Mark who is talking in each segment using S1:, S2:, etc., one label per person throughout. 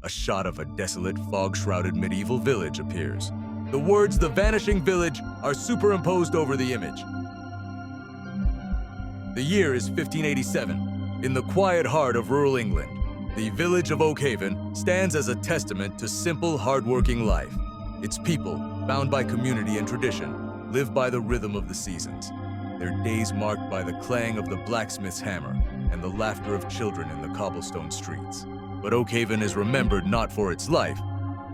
S1: A shot of a desolate, fog-shrouded medieval village appears. The words "The Vanishing Village" are superimposed over the image. The year is 1587. In the quiet heart of rural England, the village of Oakhaven stands as a testament to simple, hard-working life. Its people, bound by community and tradition, live by the rhythm of the seasons. Their days marked by the clang of the blacksmith's hammer and the laughter of children in the cobblestone streets. But Oakhaven is remembered not for its life,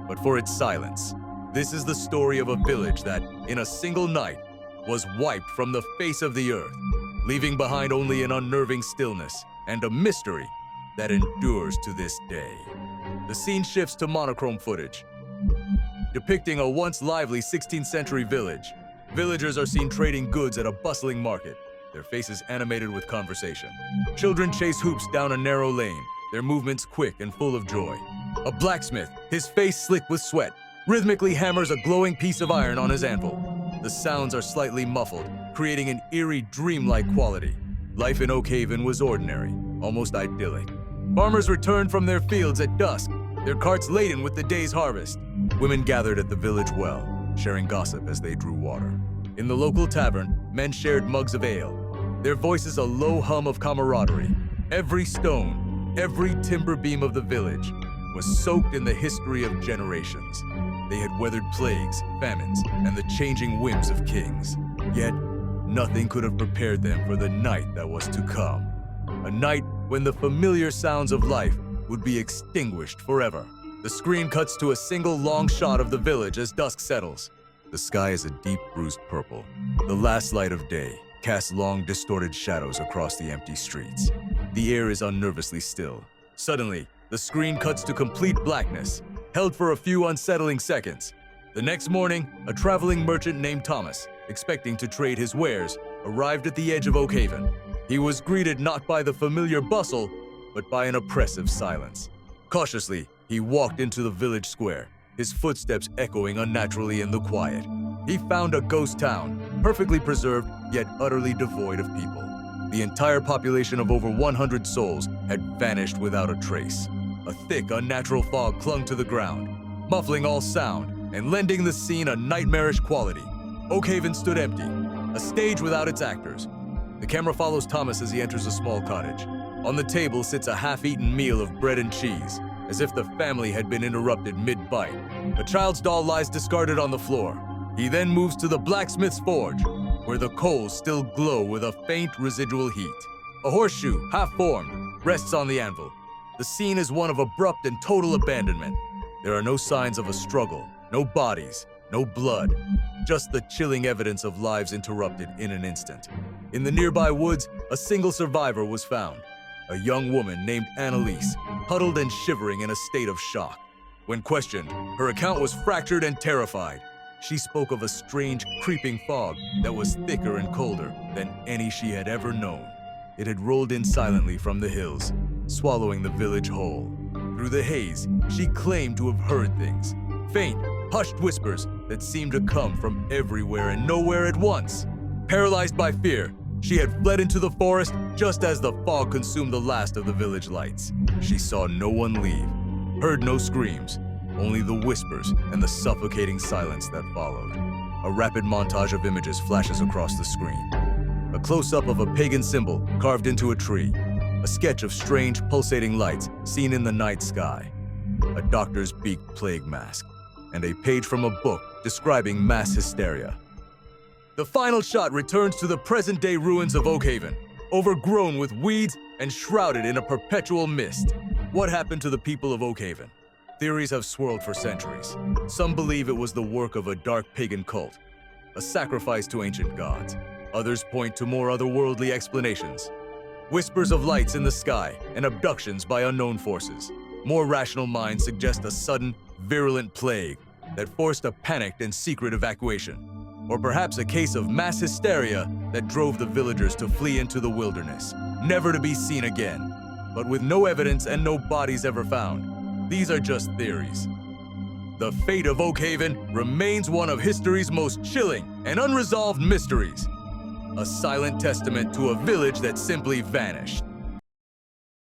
S1: but for its silence. This is the story of a village that, in a single night, was wiped from the face of the earth, leaving behind only an unnerving stillness and a mystery that endures to this day. The scene shifts to monochrome footage, depicting a once lively 16th century village. Villagers are seen trading goods at a bustling market, their faces animated with conversation. Children chase hoops down a narrow lane, their movements quick and full of joy. A blacksmith, his face slick with sweat, rhythmically hammers a glowing piece of iron on his anvil. The sounds are slightly muffled, creating an eerie, dreamlike quality. Life in Oakhaven was ordinary, almost idyllic. Farmers returned from their fields at dusk, their carts laden with the day's harvest. Women gathered at the village well, sharing gossip as they drew water. In the local tavern, men shared mugs of ale, their voices a low hum of camaraderie. Every stone, every timber beam of the village was soaked in the history of generations. They had weathered plagues, famines, and the changing whims of kings. Yet, nothing could have prepared them for the night that was to come. A night when the familiar sounds of life would be extinguished forever. The screen cuts to a single long shot of the village as dusk settles. The sky is a deep bruised purple. The last light of day casts long, distorted shadows across the empty streets. The air is unnervously still. Suddenly, the screen cuts to complete blackness, held for a few unsettling seconds. The next morning, a traveling merchant named Thomas, expecting to trade his wares, arrived at the edge of Oakhaven. He was greeted not by the familiar bustle, but by an oppressive silence. Cautiously, he walked into the village square, his footsteps echoing unnaturally in the quiet. He found a ghost town, perfectly preserved, yet utterly devoid of people. The entire population of over 100 souls had vanished without a trace. A thick, unnatural fog clung to the ground, muffling all sound and lending the scene a nightmarish quality. Oakhaven stood empty, a stage without its actors. The camera follows Thomas as he enters a small cottage. On the table sits a half-eaten meal of bread and cheese, as if the family had been interrupted mid-bite. A child's doll lies discarded on the floor. He then moves to the blacksmith's forge, where the coals still glow with a faint residual heat. A horseshoe, half-formed, rests on the anvil. The scene is one of abrupt and total abandonment. There are no signs of a struggle, no bodies, no blood, just the chilling evidence of lives interrupted in an instant. In the nearby woods, a single survivor was found, a young woman named Annalise, huddled and shivering in a state of shock. When questioned, her account was fractured and terrified. She spoke of a strange, creeping fog that was thicker and colder than any she had ever known. It had rolled in silently from the hills, swallowing the village whole. Through the haze, she claimed to have heard things, faint, hushed whispers that seemed to come from everywhere and nowhere at once. Paralyzed by fear, she had fled into the forest just as the fog consumed the last of the village lights. She saw no one leave, heard no screams, only the whispers and the suffocating silence that followed. A rapid montage of images flashes across the screen. A close-up of a pagan symbol carved into a tree, a sketch of strange pulsating lights seen in the night sky, a doctor's beaked plague mask, and a page from a book describing mass hysteria. The final shot returns to the present-day ruins of Oakhaven, overgrown with weeds and shrouded in a perpetual mist. What happened to the people of Oakhaven? Theories have swirled for centuries. Some believe it was the work of a dark pagan cult, a sacrifice to ancient gods. Others point to more otherworldly explanations. Whispers of lights in the sky and abductions by unknown forces. More rational minds suggest a sudden, virulent plague that forced a panicked and secret evacuation. Or perhaps a case of mass hysteria that drove the villagers to flee into the wilderness, never to be seen again. But with no evidence and no bodies ever found, these are just theories. The fate of Oakhaven remains one of history's most chilling and unresolved mysteries. A silent testament to a village that simply vanished.